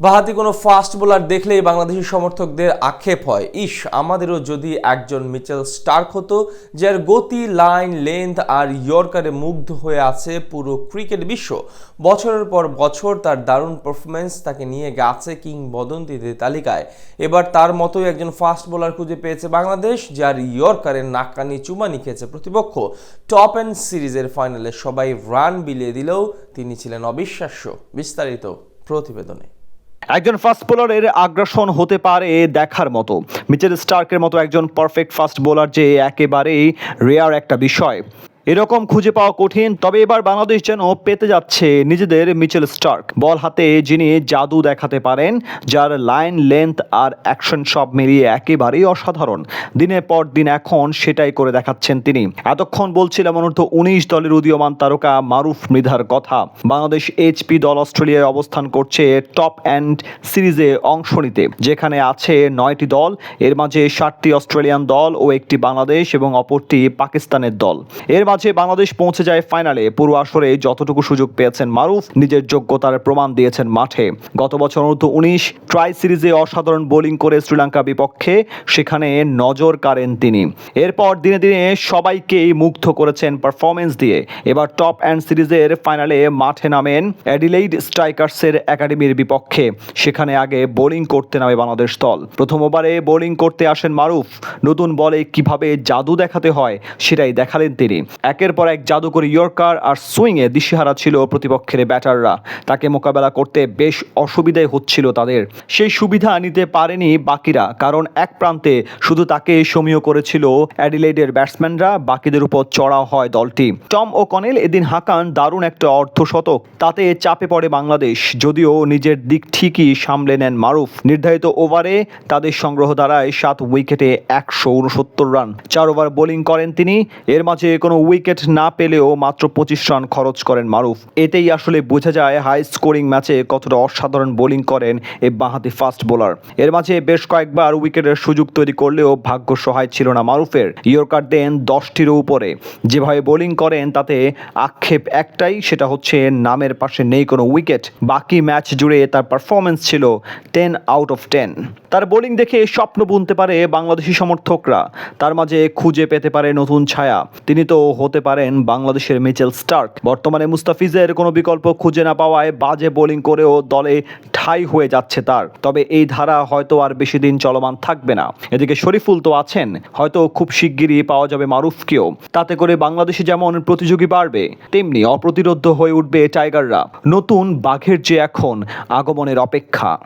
বাঁহাতি কোনো fast bowler দেখলেই বাংলাদেশি সমর্থকদের আক্ষেপ হয়, ইস আমাদেরও যদি একজন মিচেল স্টার্ক হতো, যার গতি, লাইন, লেন্থ আর ইয়র্কারে মুগ্ধ হয়ে আছে পুরো ক্রিকেট বিশ্ব। বছরের পর বছর তার দারুণ পারফরমেন্স তাকে নিয়ে গেছে কিংবদন্তিদের তালিকায়। এবার তার মতোই একজন ফাস্ট বোলার খুঁজে পেয়েছে বাংলাদেশ, যার ইয়র্কারে নাকানি চুমানি খেয়েছে প্রতিপক্ষ। টপ এন্ড সিরিজের ফাইনালে সবাই রান বিলিয়ে দিলেও তিনি ছিলেন অবিশ্বাস্য। বিস্তারিত প্রতিবেদনে। একজন ফাস্ট বোলারের আগ্রাসন হতে পারে দেখার মতো। মিচেল স্টার্কের মতো একজন পারফেক্ট ফাস্ট বোলার যে একেবারেই রেয়ার একটা বিষয়, এরকম খুঁজে পাওয়া কঠিন। তবে এবার বাংলাদেশ যেন পেতে যাচ্ছে নিজেদের মিচেল স্টার্ক। বল হাতে যিনি জাদু দেখাতে পারেন, যার লাইন, লেন্থ আর অ্যাকশন সব মিলিয়ে একেবারেই অসাধারণ। দিনের পর দিন এখন সেটাই করে দেখাচ্ছেন তিনি। এতক্ষণ বলছিলাম অনূর্ধ্ব-19 দলের উদীয়মান তারকা মারুফ মৃধার কথা। বাংলাদেশ এইচপি দল অস্ট্রেলিয়ায় অবস্থান করছে টপ এন্ড সিরিজে অংশ নিতে, যেখানে আছে 9টি দল। এর মাঝে 7টি অস্ট্রেলিয়ান দল ও একটি বাংলাদেশ এবং অপরটি পাকিস্তানের দল। এর মাঝে বাংলাদেশ পৌঁছে যায় ফাইনালে। পুরো আসরে যতটুকু সুযোগ পেয়েছেন মারুফ, নিজের যোগ্যতার প্রমাণ দিয়েছেন মাঠে। গত বছর অনূর্ধ্ব-19 ট্রাই সিরিজে অসাধারণ বোলিং করে শ্রীলঙ্কার বিপক্ষে সেখানে নজর কাড়েন তিনি। এরপর দিনে দিনে সবাইকেই মুগ্ধ করেছেন পারফরমেন্স দিয়ে। এবার টপ এন্ড সিরিজের ফাইনালে মাঠে নামেন অ্যাডিলেইড স্ট্রাইকার্সের একাডেমির বিপক্ষে। সেখানে আগে বোলিং করতে নামে বাংলাদেশ দল। প্রথম ওভারে বোলিং করতে আসেন মারুফ। নতুন বলে কিভাবে জাদু দেখাতে হয় সেটাই দেখালেন তিনি। একের পর এক জাদুকরী ইয়র্কার আর সুইংয়ে দিশেহারা ছিল প্রতিপক্ষের ব্যাটাররা। তাকে মোকাবেলা করতে বেশ অসুবিধাই হচ্ছিল তাদের। সেই সুবিধা নিতে পারেনি বাকিরা, কারণ এক প্রান্তে শুধু তাকে সমীহ করেছিল অ্যাডিলেইডের ব্যাটসম্যানরা, বাকিদের উপর চড়াও হয় দলটি। টম ও কনেল এদিন হাঁকান দারুণ একটা অর্ধশতক। তাতে চাপে পড়ে বাংলাদেশ, যদিও নিজের দিক ঠিকই সামলে নেন মারুফ। নির্ধারিত ওভারে তাদের সংগ্রহ দ্বারায় 7 উইকেটে 169 রান। 4 ওভার বোলিং করেন তিনি। এর মাঝে কোনো উইকেট না পেলেও মাত্র 25 রান খরচ করেন মারুফ। এতেই আসলে বোঝা যায় হাই স্কোরিং ম্যাচে কতটা অসাধারণ বোলিং করেন এই বাঁহাতি ফাস্ট বোলার। এর মাঝে বেশ কয়েকবার উইকেটের সুযোগ তৈরি করলেও ভাগ্য সহায় ছিল না মারুফের। ইয়র্কার দেন 10টিরও উপরে। যেভাবে বোলিং করেন তাতে আক্ষেপ একটাই, সেটা হচ্ছে নামের পাশে নেই কোনো উইকেট। বাকি ম্যাচ জুড়ে তার পারফরমেন্স ছিল 10 আউট অফ 10। তার বোলিং দেখে স্বপ্ন বুনতে পারে বাংলাদেশি সমর্থকরা। তার মাঝে খুঁজে পেতে পারে নতুন ছায়া। তিনি তো হতে পারেন বাংলাদেশের মিচেল স্টার্ক। বর্তমানে মুস্তাফিজের কোনো বিকল্প খুঁজে না পাওয়ায় বাজে বোলিং করেও দলে ঠাঁই হয়ে যাচ্ছে তার। তবে এই ধারা হয়তো আর বেশি দিন চলমান থাকবে না। এদিকে শরীফুল তো আছেন, হয়তো খুব শিগগিরই পাওয়া যাবে মারুফকেও। তাতে করে বাংলাদেশে যেমন প্রতিযোগী বাড়বে, তেমনি অপ্রতিরোধ্য হয়ে উঠবে টাইগাররা। নতুন বাঘের যে এখন আগমনের অপেক্ষা।